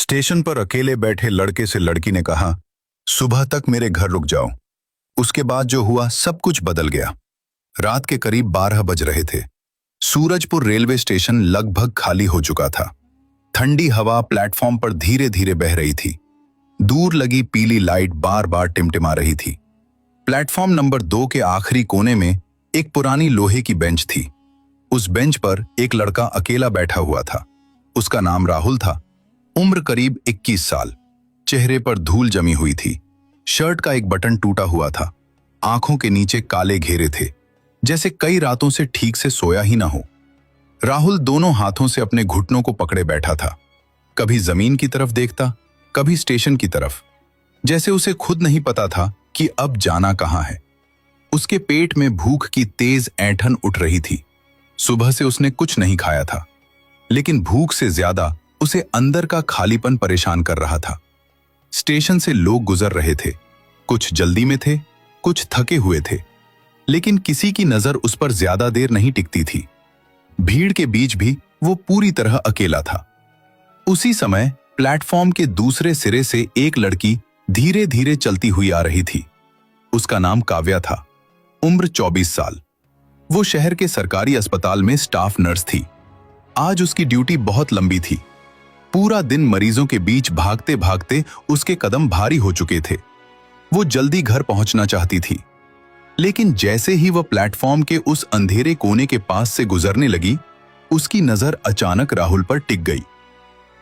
Station पर अकेले बैठे लड़के से लड़की ने कहा, सुबह तक मेरे घर रुक जाओ। उसके बाद जो हुआ सब कुछ बदल गया। रात के करीब 12 बज रहे थे। सूरजपुर रेलवे स्टेशन लगभग खाली हो चुका था। ठंडी हवा प्लेटफॉर्म पर धीरे धीरे बह रही थी। दूर लगी पीली लाइट बार बार टिमटिमा रही थी। प्लेटफॉर्म नंबर 2 के आखिरी कोने में एक पुरानी लोहे की बेंच थी। उस बेंच पर एक लड़का अकेला बैठा हुआ था। उसका नाम राहुल था। उम्र करीब 21 साल। चेहरे पर धूल जमी हुई थी। शर्ट का एक बटन टूटा हुआ था। आंखों के नीचे काले घेरे थे, जैसे कई रातों से ठीक से सोया ही ना हो। राहुल दोनों हाथों से अपने घुटनों को पकड़े बैठा था। कभी जमीन की तरफ देखता, कभी स्टेशन की तरफ, जैसे उसे खुद नहीं पता था कि अब जाना कहां है। उसके पेट में भूख की तेज ऐंठन उठ रही थी। सुबह से उसने कुछ नहीं खाया था, लेकिन भूख से ज्यादा उसे अंदर का खालीपन परेशान कर रहा था। स्टेशन से लोग गुजर रहे थे। कुछ जल्दी में थे, कुछ थके हुए थे, लेकिन किसी की नजर उस पर ज्यादा देर नहीं टिकती थी। भीड़ के बीच भी वो पूरी तरह अकेला था। उसी समय प्लेटफॉर्म के दूसरे सिरे से एक लड़की धीरे धीरे चलती हुई आ रही थी। उसका नाम काव्या था। उम्र 24 साल। वो शहर के सरकारी अस्पताल में स्टाफ नर्स थी। आज उसकी ड्यूटी बहुत लंबी थी। पूरा दिन मरीजों के बीच भागते भागते उसके कदम भारी हो चुके थे। वो जल्दी घर पहुंचना चाहती थी, लेकिन जैसे ही वह प्लेटफॉर्म के उस अंधेरे कोने के पास से गुजरने लगी, उसकी नजर अचानक राहुल पर टिक गई।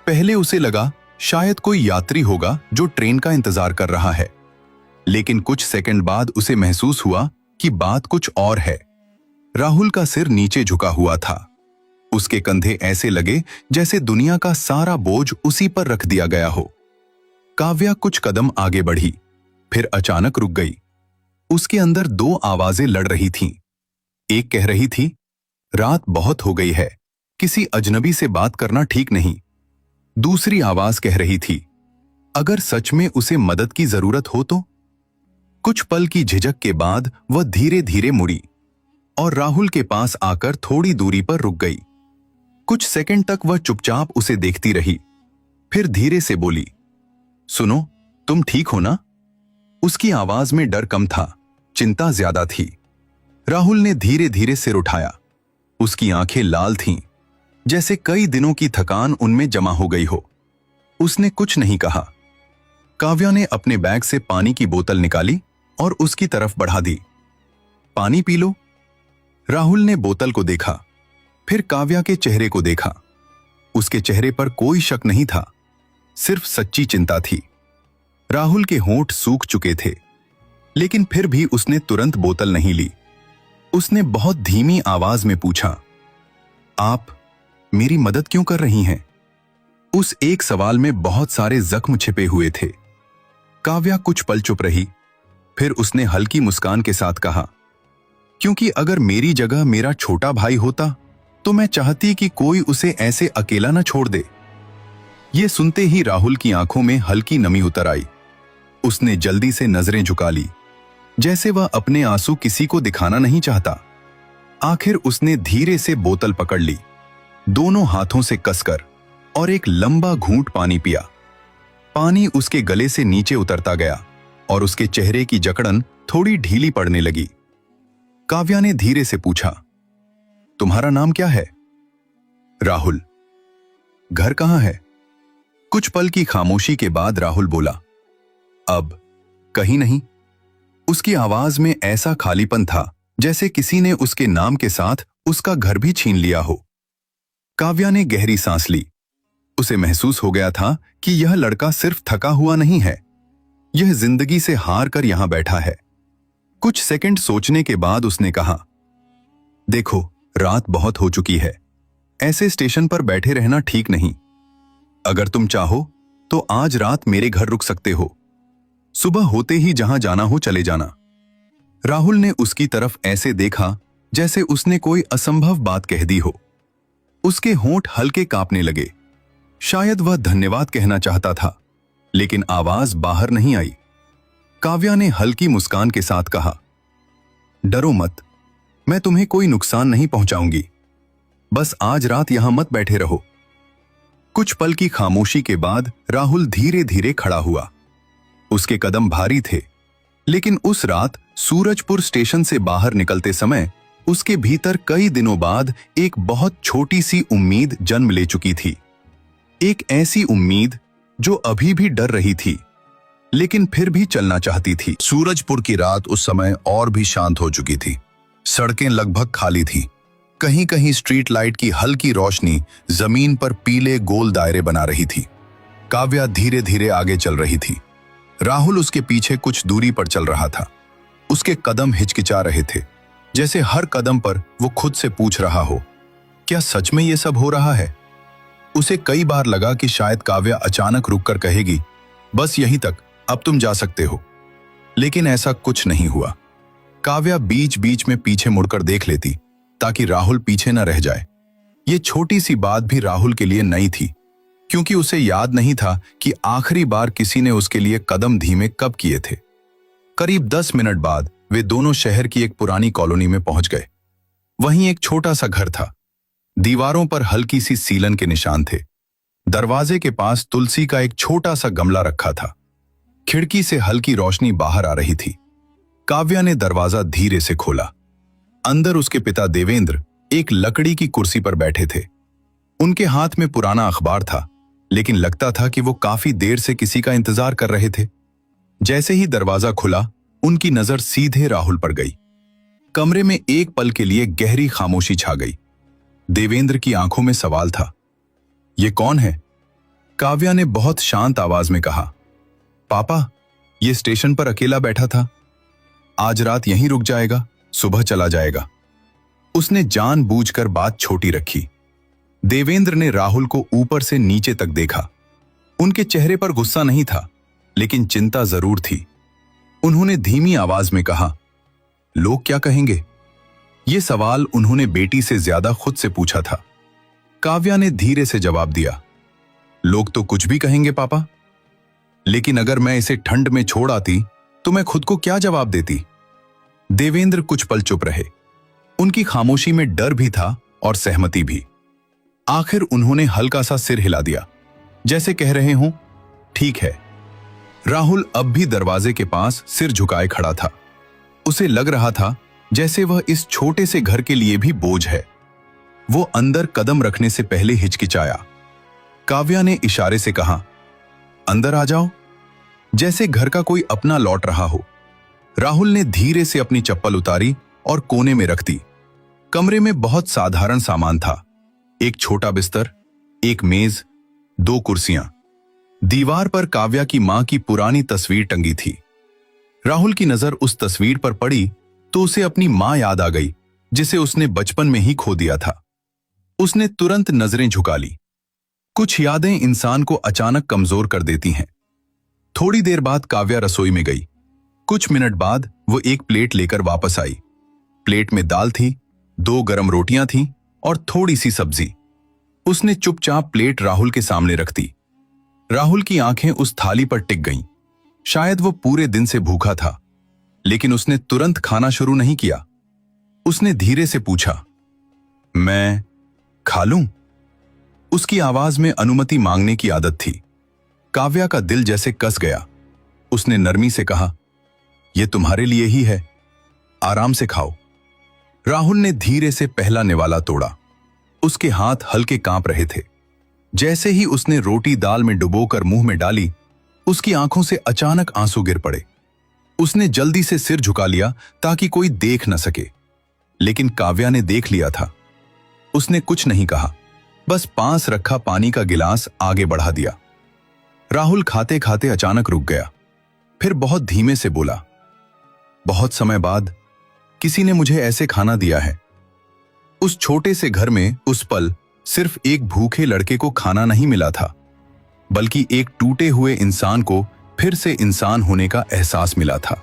पहले उसे लगा शायद कोई यात्री होगा जो ट्रेन का इंतजार कर रहा है, लेकिन कुछ सेकंड बाद उसे महसूस हुआ कि बात कुछ और है। राहुल का सिर नीचे झुका हुआ था। उसके कंधे ऐसे लगे जैसे दुनिया का सारा बोझ उसी पर रख दिया गया हो। काव्या कुछ कदम आगे बढ़ी, फिर अचानक रुक गई। उसके अंदर 2 आवाजें लड़ रही थीं। एक कह रही थी, रात बहुत हो गई है, किसी अजनबी से बात करना ठीक नहीं। दूसरी आवाज कह रही थी, अगर सच में उसे मदद की जरूरत हो तो। कुछ पल की झिझक के बाद वह धीरे धीरे मुड़ी और राहुल के पास आकर थोड़ी दूरी पर रुक गई। कुछ सेकंड तक वह चुपचाप उसे देखती रही, फिर धीरे से बोली, सुनो, तुम ठीक हो ना? उसकी आवाज में डर कम था, चिंता ज्यादा थी। राहुल ने धीरे धीरे सिर उठाया। उसकी आंखें लाल थीं, जैसे कई दिनों की थकान उनमें जमा हो गई हो। उसने कुछ नहीं कहा। काव्या ने अपने बैग से पानी की बोतल निकाली और उसकी तरफ बढ़ा दी। पानी पी लो। राहुल ने बोतल को देखा, फिर काव्या के चेहरे को देखा। उसके चेहरे पर कोई शक नहीं था, सिर्फ सच्ची चिंता थी। राहुल के होंठ सूख चुके थे, लेकिन फिर भी उसने तुरंत बोतल नहीं ली। उसने बहुत धीमी आवाज में पूछा, आप मेरी मदद क्यों कर रही हैं? उस एक सवाल में बहुत सारे जख्म छिपे हुए थे। काव्या कुछ पल चुप रही, फिर उसने हल्की मुस्कान के साथ कहा, क्योंकि अगर मेरी जगह मेरा छोटा भाई होता तो मैं चाहती कि कोई उसे ऐसे अकेला न छोड़ दे। यह सुनते ही राहुल की आंखों में हल्की नमी उतर आई। उसने जल्दी से नजरें झुका ली, जैसे वह अपने आंसू किसी को दिखाना नहीं चाहता। आखिर उसने धीरे से बोतल पकड़ ली, दोनों हाथों से कसकर, और एक लंबा घूंट पानी पिया। पानी उसके गले से नीचे उतरता गया और उसके चेहरे की जकड़न थोड़ी ढीली पड़ने लगी। काव्या ने धीरे से पूछा, तुम्हारा नाम क्या है? राहुल। घर कहां है? कुछ पल की खामोशी के बाद राहुल बोला, अब कहीं नहीं। उसकी आवाज में ऐसा खालीपन था जैसे किसी ने उसके नाम के साथ उसका घर भी छीन लिया हो। काव्या ने गहरी सांस ली। उसे महसूस हो गया था कि यह लड़का सिर्फ थका हुआ नहीं है, यह जिंदगी से हार कर यहां बैठा है। कुछ सेकंड सोचने के बाद उसने कहा, देखो, रात बहुत हो चुकी है, ऐसे स्टेशन पर बैठे रहना ठीक नहीं। अगर तुम चाहो तो आज रात मेरे घर रुक सकते हो। सुबह होते ही जहां जाना हो चले जाना। राहुल ने उसकी तरफ ऐसे देखा जैसे उसने कोई असंभव बात कह दी हो। उसके होंठ हल्के कांपने लगे। शायद वह धन्यवाद कहना चाहता था, लेकिन आवाज बाहर नहीं आई। काव्या ने हल्की मुस्कान के साथ कहा, डरो मत, मैं तुम्हें कोई नुकसान नहीं पहुंचाऊंगी। बस आज रात यहां मत बैठे रहो। कुछ पल की खामोशी के बाद राहुल धीरे धीरे खड़ा हुआ। उसके कदम भारी थे, लेकिन उस रात सूरजपुर स्टेशन से बाहर निकलते समय उसके भीतर कई दिनों बाद एक बहुत छोटी सी उम्मीद जन्म ले चुकी थी। एक ऐसी उम्मीद जो अभी भी डर रही थी, लेकिन फिर भी चलना चाहती थी। सूरजपुर की रात उस समय और भी शांत हो चुकी थी। सड़कें लगभग खाली थीं। कहीं कहीं स्ट्रीट लाइट की हल्की रोशनी जमीन पर पीले गोल दायरे बना रही थी। काव्या धीरे धीरे आगे चल रही थी। राहुल उसके पीछे कुछ दूरी पर चल रहा था। उसके कदम हिचकिचा रहे थे, जैसे हर कदम पर वो खुद से पूछ रहा हो, क्या सच में ये सब हो रहा है? उसे कई बार लगा कि शायद काव्या अचानक रुककर कहेगी, बस यहीं तक, अब तुम जा सकते हो। लेकिन ऐसा कुछ नहीं हुआ। काव्या बीच बीच में पीछे मुड़कर देख लेती, ताकि राहुल पीछे न रह जाए। ये छोटी सी बात भी राहुल के लिए नई थी, क्योंकि उसे याद नहीं था कि आखिरी बार किसी ने उसके लिए कदम धीमे कब किए थे। करीब 10 मिनट बाद वे दोनों शहर की एक पुरानी कॉलोनी में पहुंच गए। वहीं एक छोटा सा घर था। दीवारों पर हल्की सी सीलन के निशान थे। दरवाजे के पास तुलसी का एक छोटा सा गमला रखा था। खिड़की से हल्की रोशनी बाहर आ रही थी। काव्या ने दरवाजा धीरे से खोला। अंदर उसके पिता देवेंद्र एक लकड़ी की कुर्सी पर बैठे थे। उनके हाथ में पुराना अखबार था, लेकिन लगता था कि वो काफी देर से किसी का इंतजार कर रहे थे। जैसे ही दरवाजा खुला, उनकी नजर सीधे राहुल पर गई। कमरे में एक पल के लिए गहरी खामोशी छा गई। देवेंद्र की आंखों में सवाल था, ये कौन है? काव्या ने बहुत शांत आवाज में कहा, पापा, ये स्टेशन पर अकेला बैठा था। आज रात यहीं रुक जाएगा, सुबह चला जाएगा। उसने जानबूझकर बात छोटी रखी। देवेंद्र ने राहुल को ऊपर से नीचे तक देखा। उनके चेहरे पर गुस्सा नहीं था, लेकिन चिंता जरूर थी। उन्होंने धीमी आवाज में कहा, लोग क्या कहेंगे? ये सवाल उन्होंने बेटी से ज्यादा खुद से पूछा था। काव्या ने धीरे से जवाब दिया, लोग तो कुछ भी कहेंगे पापा, लेकिन अगर मैं इसे ठंड में छोड़ आती तो मैं खुद को क्या जवाब देती? देवेंद्र कुछ पल चुप रहे। उनकी खामोशी में डर भी था और सहमति भी। आखिर उन्होंने हल्का सा सिर हिला दिया, जैसे कह रहे हों, ठीक है। राहुल अब भी दरवाजे के पास सिर झुकाए खड़ा था। उसे लग रहा था जैसे वह इस छोटे से घर के लिए भी बोझ है। वो अंदर कदम रखने से पहले हिचकिचाया। काव्या ने इशारे से कहा, अंदर आ जाओ, जैसे घर का कोई अपना लौट रहा हो। राहुल ने धीरे से अपनी चप्पल उतारी और कोने में रख दी। कमरे में बहुत साधारण सामान था। एक छोटा बिस्तर, एक मेज, 2 कुर्सियां। दीवार पर काव्या की मां की पुरानी तस्वीर टंगी थी। राहुल की नजर उस तस्वीर पर पड़ी तो उसे अपनी मां याद आ गई, जिसे उसने बचपन में ही खो दिया था। उसने तुरंत नजरें झुका ली। कुछ यादें इंसान को अचानक कमजोर कर देती हैं। थोड़ी देर बाद काव्या रसोई में गई। कुछ मिनट बाद वो एक प्लेट लेकर वापस आई। प्लेट में दाल थी, 2 गरम रोटियां थीं और थोड़ी सी सब्जी। उसने चुपचाप प्लेट राहुल के सामने रख दी। राहुल की आंखें उस थाली पर टिक गईं। शायद वो पूरे दिन से भूखा था, लेकिन उसने तुरंत खाना शुरू नहीं किया। उसने धीरे से पूछा, मैं खा लूं? उसकी आवाज में अनुमति मांगने की आदत थी। काव्या का दिल जैसे कस गया। उसने नरमी से कहा, यह तुम्हारे लिए ही है, आराम से खाओ। राहुल ने धीरे से पहला निवाला तोड़ा। उसके हाथ हल्के कांप रहे थे। जैसे ही उसने रोटी दाल में डुबोकर मुंह में डाली, उसकी आंखों से अचानक आंसू गिर पड़े। उसने जल्दी से सिर झुका लिया ताकि कोई देख न सके, लेकिन काव्या ने देख लिया था। उसने कुछ नहीं कहा, बस पास रखा पानी का गिलास आगे बढ़ा दिया। राहुल खाते खाते अचानक रुक गया। फिर बहुत धीमे से बोला, बहुत समय बाद किसी ने मुझे ऐसे खाना दिया है। उस छोटे से घर में उस पल सिर्फ एक भूखे लड़के को खाना नहीं मिला था, बल्कि एक टूटे हुए इंसान को फिर से इंसान होने का एहसास मिला था।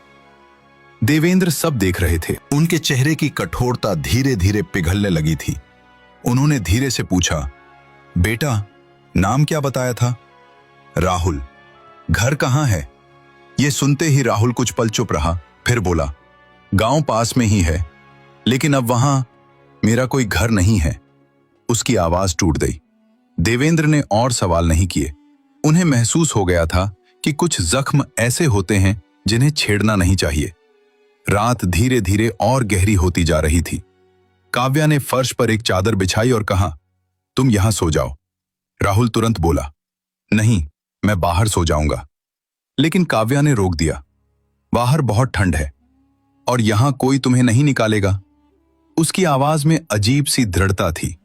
देवेंद्र सब देख रहे थे। उनके चेहरे की कठोरता धीरे धीरे पिघलने लगी थी। उन्होंने धीरे से पूछा, बेटा, नाम क्या बताया था? राहुल। घर कहाँ है? यह सुनते ही राहुल कुछ पल चुप रहा, फिर बोला, गांव पास में ही है, लेकिन अब वहां मेरा कोई घर नहीं है। उसकी आवाज टूट गई। देवेंद्र ने और सवाल नहीं किए। उन्हें महसूस हो गया था कि कुछ जख्म ऐसे होते हैं जिन्हें छेड़ना नहीं चाहिए। रात धीरे धीरे और गहरी होती जा रही थी। काव्या ने फर्श पर एक चादर बिछाई और कहा, तुम यहां सो जाओ। राहुल तुरंत बोला, नहीं, मैं बाहर सो जाऊंगा। लेकिन काव्या ने रोक दिया, बाहर बहुत ठंड है और यहां कोई तुम्हें नहीं निकालेगा। उसकी आवाज में अजीब सी दृढ़ता थी।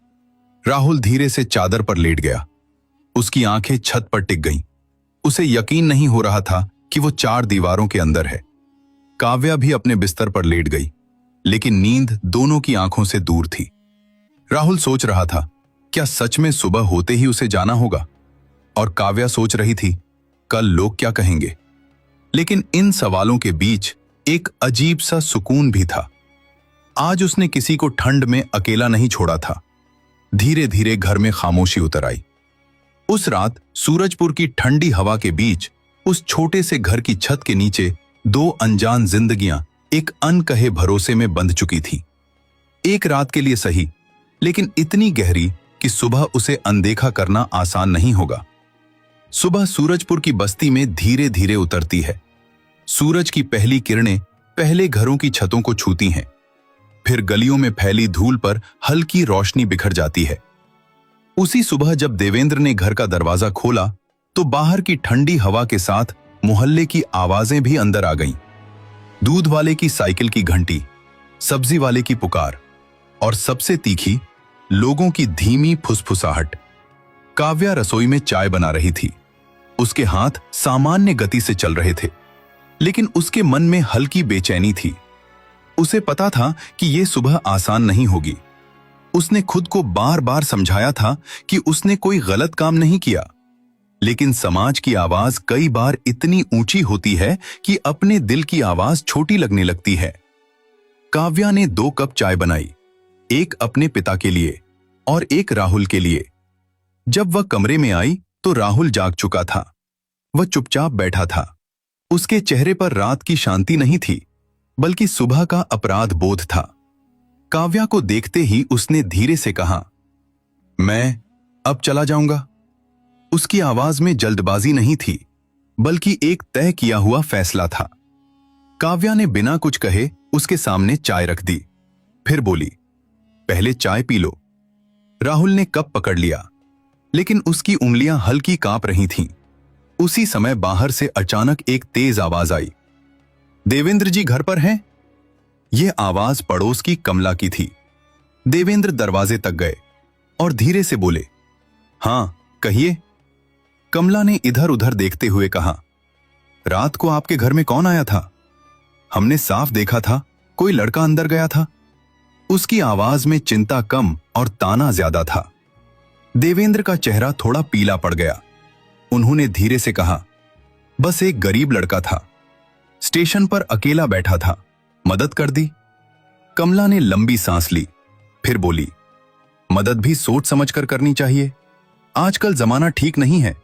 राहुल धीरे से चादर पर लेट गया। उसकी आंखें छत पर टिक गईं। उसे यकीन नहीं हो रहा था कि वो 4 दीवारों के अंदर है। काव्या भी अपने बिस्तर पर लेट गई, लेकिन नींद दोनों की आंखों से दूर थी। राहुल सोच रहा था, क्या सच में सुबह होते ही उसे जाना होगा? और काव्या सोच रही थी, कल लोग क्या कहेंगे? लेकिन इन सवालों के बीच एक अजीब सा सुकून भी था। आज उसने किसी को ठंड में अकेला नहीं छोड़ा था। धीरे धीरे घर में खामोशी उतर आई। उस रात सूरजपुर की ठंडी हवा के बीच उस छोटे से घर की छत के नीचे 2 अनजान जिंदगियां एक अनकहे भरोसे में बंध चुकी थी। एक रात के लिए सही, लेकिन इतनी गहरी कि सुबह उसे अनदेखा करना आसान नहीं होगा। सुबह सूरजपुर की बस्ती में धीरे धीरे उतरती है। सूरज की पहली किरणें पहले घरों की छतों को छूती हैं, फिर गलियों में फैली धूल पर हल्की रोशनी बिखर जाती है। उसी सुबह जब देवेंद्र ने घर का दरवाजा खोला तो बाहर की ठंडी हवा के साथ मोहल्ले की आवाजें भी अंदर आ गईं। दूध वाले की साइकिल की घंटी, सब्जी वाले की पुकार और सबसे तीखी, लोगों की धीमी फुसफुसाहट। काव्या रसोई में चाय बना रही थी। उसके हाथ सामान्य गति से चल रहे थे, लेकिन उसके मन में हल्की बेचैनी थी। उसे पता था कि यह सुबह आसान नहीं होगी। उसने खुद को बार बार समझाया था कि उसने कोई गलत काम नहीं किया, लेकिन समाज की आवाज कई बार इतनी ऊंची होती है कि अपने दिल की आवाज छोटी लगने लगती है। काव्या ने 2 कप चाय बनाई, एक अपने पिता के लिए और एक राहुल के लिए। जब वह कमरे में आई तो राहुल जाग चुका था। वह चुपचाप बैठा था। उसके चेहरे पर रात की शांति नहीं थी, बल्कि सुबह का अपराध बोध था। काव्या को देखते ही उसने धीरे से कहा, मैं अब चला जाऊंगा। उसकी आवाज में जल्दबाजी नहीं थी, बल्कि एक तय किया हुआ फैसला था। काव्या ने बिना कुछ कहे उसके सामने चाय रख दी, फिर बोली, पहले चाय पी लो। राहुल ने कप पकड़ लिया, लेकिन उसकी उंगलियां हल्की कांप रही थीं। उसी समय बाहर से अचानक एक तेज आवाज आई, देवेंद्र जी घर पर हैं? यह आवाज पड़ोस की कमला की थी। देवेंद्र दरवाजे तक गए और धीरे से बोले, हां कहिए। कमला ने इधर उधर देखते हुए कहा, रात को आपके घर में कौन आया था? हमने साफ देखा था, कोई लड़का अंदर गया था। उसकी आवाज में चिंता कम और ताना ज्यादा था। देवेंद्र का चेहरा थोड़ा पीला पड़ गया। उन्होंने धीरे से कहा, बस एक गरीब लड़का था, स्टेशन पर अकेला बैठा था, मदद कर दी। कमला ने लंबी सांस ली, फिर बोली, मदद भी सोच समझ कर करनी चाहिए, आजकल जमाना ठीक नहीं है।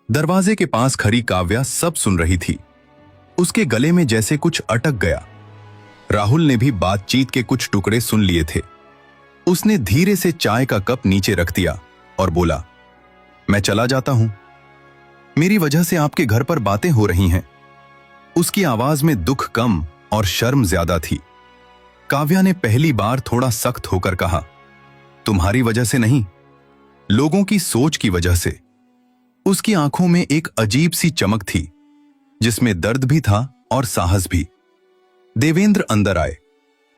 दरवाजे के पास खड़ी काव्या सब सुन रही थी। उसके गले में जैसे कुछ अटक गया। राहुल ने भी बातचीत के कुछ टुकड़े सुन लिए थे। उसने धीरे से चाय का कप नीचे रख दिया और बोला, मैं चला जाता हूं, मेरी वजह से आपके घर पर बातें हो रही हैं। उसकी आवाज में दुख कम और शर्म ज्यादा थी। काव्या ने पहली बार थोड़ा सख्त होकर कहा, तुम्हारी वजह से नहीं, लोगों की सोच की वजह से। उसकी आंखों में एक अजीब सी चमक थी, जिसमें दर्द भी था और साहस भी। देवेंद्र अंदर आए।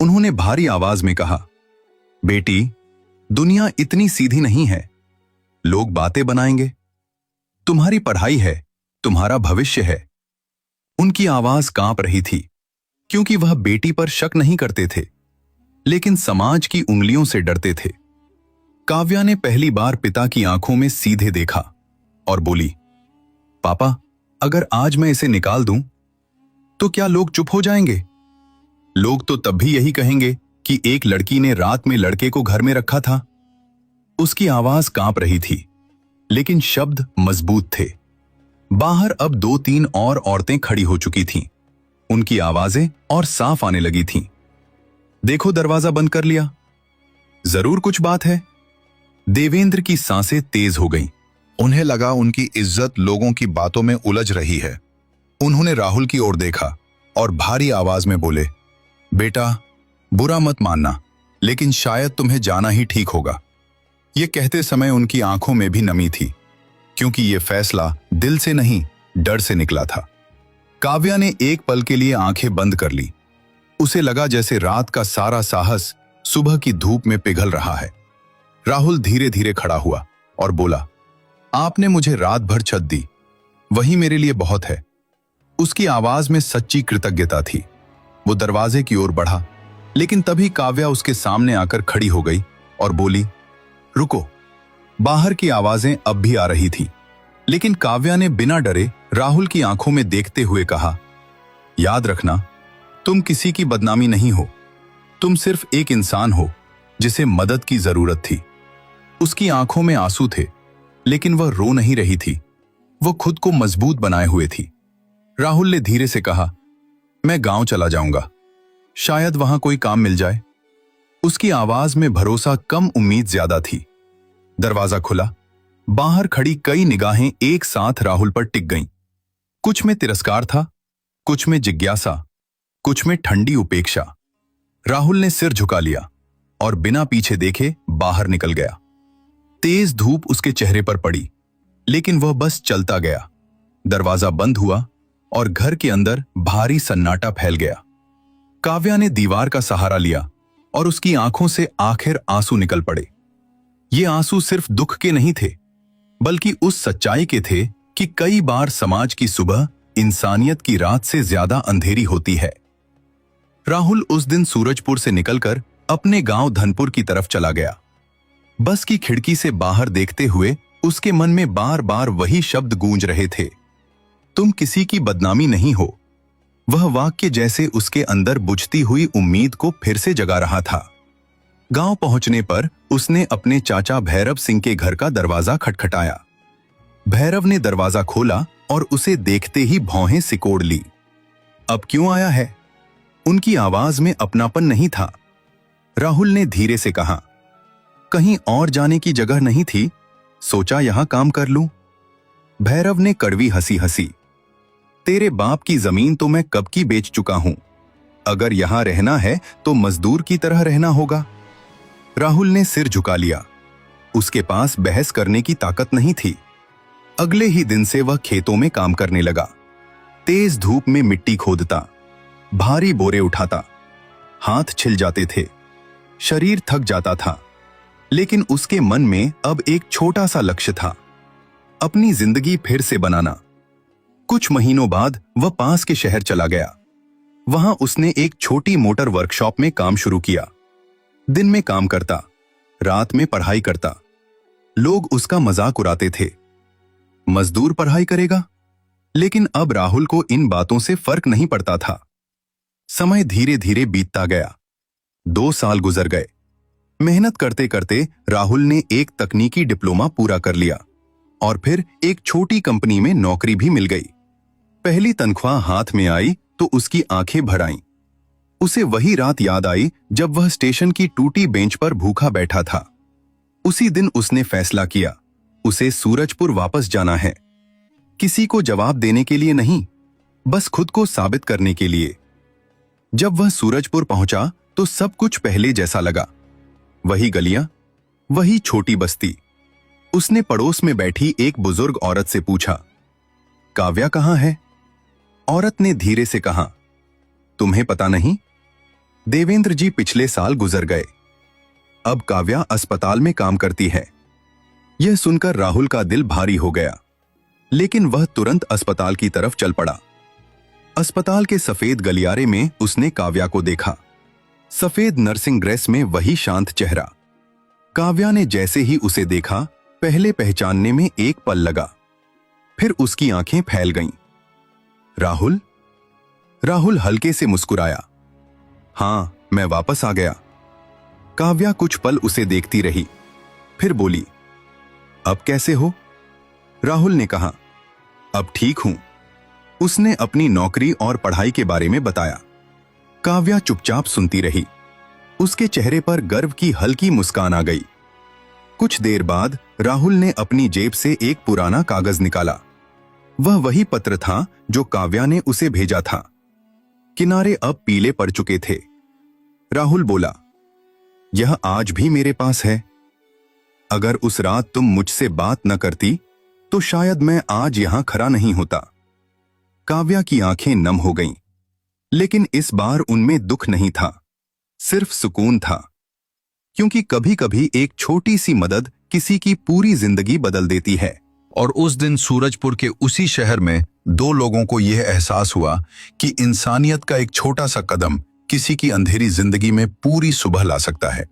उन्होंने भारी आवाज में कहा, बेटी, दुनिया इतनी सीधी नहीं है, लोग बातें बनाएंगे। तुम्हारी पढ़ाई है, तुम्हारा भविष्य है। उनकी आवाज कांप रही थी, क्योंकि वह बेटी पर शक नहीं करते थे, लेकिन समाज की उंगलियों से डरते थे। काव्या ने पहली बार पिता की आंखों में सीधे देखा और बोली, पापा, अगर आज मैं इसे निकाल दूं तो क्या लोग चुप हो जाएंगे? लोग तो तब भी यही कहेंगे कि एक लड़की ने रात में लड़के को घर में रखा था। उसकी आवाज कांप रही थी, लेकिन शब्द मजबूत थे। बाहर अब 2-3 और औरतें खड़ी हो चुकी थीं। उनकी आवाजें और साफ आने लगी थीं। देखो, दरवाजा बंद कर लिया, जरूर कुछ बात है। देवेंद्र की सांसें तेज हो गईं। उन्हें लगा उनकी इज्जत लोगों की बातों में उलझ रही है। उन्होंने राहुल की ओर देखा और भारी आवाज में बोले, बेटा, बुरा मत मानना, लेकिन शायद तुम्हें जाना ही ठीक होगा। ये कहते समय उनकी आंखों में भी नमी थी, क्योंकि ये फैसला दिल से नहीं, डर से निकला था। काव्या ने एक पल के लिए आंखें बंद कर ली। उसे लगा जैसे रात का सारा साहस सुबह की धूप में पिघल रहा है। राहुल धीरे धीरे खड़ा हुआ और बोला, आपने मुझे रात भर छत दी, वही मेरे लिए बहुत है। उसकी आवाज में सच्ची कृतज्ञता थी। वो दरवाजे की ओर बढ़ा, लेकिन तभी काव्या उसके सामने आकर खड़ी हो गई और बोली, रुको। बाहर की आवाजें अब भी आ रही थीं, लेकिन काव्या ने बिना डरे राहुल की आंखों में देखते हुए कहा, याद रखना, तुम किसी की बदनामी नहीं हो। तुम सिर्फ एक इंसान हो जिसे मदद की जरूरत थी। उसकी आंखों में आंसू थे, लेकिन वह रो नहीं रही थी। वो खुद को मजबूत बनाए हुए थी। राहुल ने धीरे से कहा, मैं गांव चला जाऊंगा, शायद वहां कोई काम मिल जाए। उसकी आवाज में भरोसा कम, उम्मीद ज्यादा थी। दरवाजा खुला। बाहर खड़ी कई निगाहें एक साथ राहुल पर टिक गईं। कुछ में तिरस्कार था, कुछ में जिज्ञासा, कुछ में ठंडी उपेक्षा। राहुल ने सिर झुका लिया और बिना पीछे देखे बाहर निकल गया। तेज धूप उसके चेहरे पर पड़ी, लेकिन वह बस चलता गया। दरवाजा बंद हुआ और घर के अंदर भारी सन्नाटा फैल गया। काव्या ने दीवार का सहारा लिया और उसकी आंखों से आखिर आंसू निकल पड़े। ये आंसू सिर्फ दुख के नहीं थे, बल्कि उस सच्चाई के थे कि कई बार समाज की सुबह इंसानियत की रात से ज्यादा अंधेरी होती है। राहुल उस दिन सूरजपुर से निकलकर अपने गांव धनपुर की तरफ चला गया। बस की खिड़की से बाहर देखते हुए उसके मन में बार बार वही शब्द गूंज रहे थे, तुम किसी की बदनामी नहीं हो। वह वाक्य जैसे उसके अंदर बुझती हुई उम्मीद को फिर से जगा रहा था। गांव पहुंचने पर उसने अपने चाचा भैरव सिंह के घर का दरवाजा खटखटाया। भैरव ने दरवाजा खोला और उसे देखते ही भौहें सिकोड़ ली। अब क्यों आया है? उनकी आवाज में अपनापन नहीं था। राहुल ने धीरे से कहा, कहीं और जाने की जगह नहीं थी, सोचा यहां काम कर लूं। भैरव ने कड़वी हंसी हंसी, तेरे बाप की जमीन तो मैं कब की बेच चुका हूं। अगर यहां रहना है तो मजदूर की तरह रहना होगा। राहुल ने सिर झुका लिया। उसके पास बहस करने की ताकत नहीं थी। अगले ही दिन से वह खेतों में काम करने लगा। तेज धूप में मिट्टी खोदता, भारी बोरे उठाता। हाथ छिल जाते थे, शरीर थक जाता था, लेकिन उसके मन में अब एक छोटा सा लक्ष्य था, अपनी जिंदगी फिर से बनाना। कुछ महीनों बाद वह पास के शहर चला गया। वहां उसने एक छोटी मोटर वर्कशॉप में काम शुरू किया। दिन में काम करता, रात में पढ़ाई करता। लोग उसका मजाक उड़ाते थे, मजदूर पढ़ाई करेगा। लेकिन अब राहुल को इन बातों से फर्क नहीं पड़ता था। समय धीरे धीरे बीतता गया। 2 साल गुजर गए। मेहनत करते करते राहुल ने एक तकनीकी डिप्लोमा पूरा कर लिया और फिर एक छोटी कंपनी में नौकरी भी मिल गई। पहली तनख्वाह हाथ में आई तो उसकी आंखें भर आईं। उसे वही रात याद आई जब वह स्टेशन की टूटी बेंच पर भूखा बैठा था। उसी दिन उसने फैसला किया, उसे सूरजपुर वापस जाना है। किसी को जवाब देने के लिए नहीं, बस खुद को साबित करने के लिए। जब वह सूरजपुर पहुंचा तो सब कुछ पहले जैसा लगा। वही गलियां, वही छोटी बस्ती। उसने पड़ोस में बैठी एक बुजुर्ग औरत से पूछा, काव्या कहां है? औरत ने धीरे से कहा, तुम्हें पता नहीं? देवेंद्र जी पिछले साल गुजर गए। अब काव्या अस्पताल में काम करती है। यह सुनकर राहुल का दिल भारी हो गया, लेकिन वह तुरंत अस्पताल की तरफ चल पड़ा। अस्पताल के सफेद गलियारे में उसने काव्या को देखा। सफेद नर्सिंग ड्रेस में वही शांत चेहरा। काव्या ने जैसे ही उसे देखा, पहले पहचानने में एक पल लगा, फिर उसकी आंखें फैल गईं। राहुल? राहुल हल्के से मुस्कुराया। हां, मैं वापस आ गया। काव्या कुछ पल उसे देखती रही, फिर बोली, अब कैसे हो? राहुल ने कहा, अब ठीक हूं। उसने अपनी नौकरी और पढ़ाई के बारे में बताया। काव्या चुपचाप सुनती रही। उसके चेहरे पर गर्व की हल्की मुस्कान आ गई। कुछ देर बाद राहुल ने अपनी जेब से एक पुराना कागज निकाला। वह वही पत्र था जो काव्या ने उसे भेजा था। किनारे अब पीले पड़ चुके थे। राहुल बोला, यह आज भी मेरे पास है। अगर उस रात तुम मुझसे बात न करती तो शायद मैं आज यहां खड़ा नहीं होता। काव्या की आंखें नम हो गईं, लेकिन इस बार उनमें दुख नहीं था, सिर्फ सुकून था। क्योंकि कभी कभी एक छोटी सी मदद किसी की पूरी जिंदगी बदल देती है। और उस दिन सूरजपुर के उसी शहर में दो लोगों को यह एहसास हुआ कि इंसानियत का एक छोटा सा कदम किसी की अंधेरी जिंदगी में पूरी सुबह ला सकता है।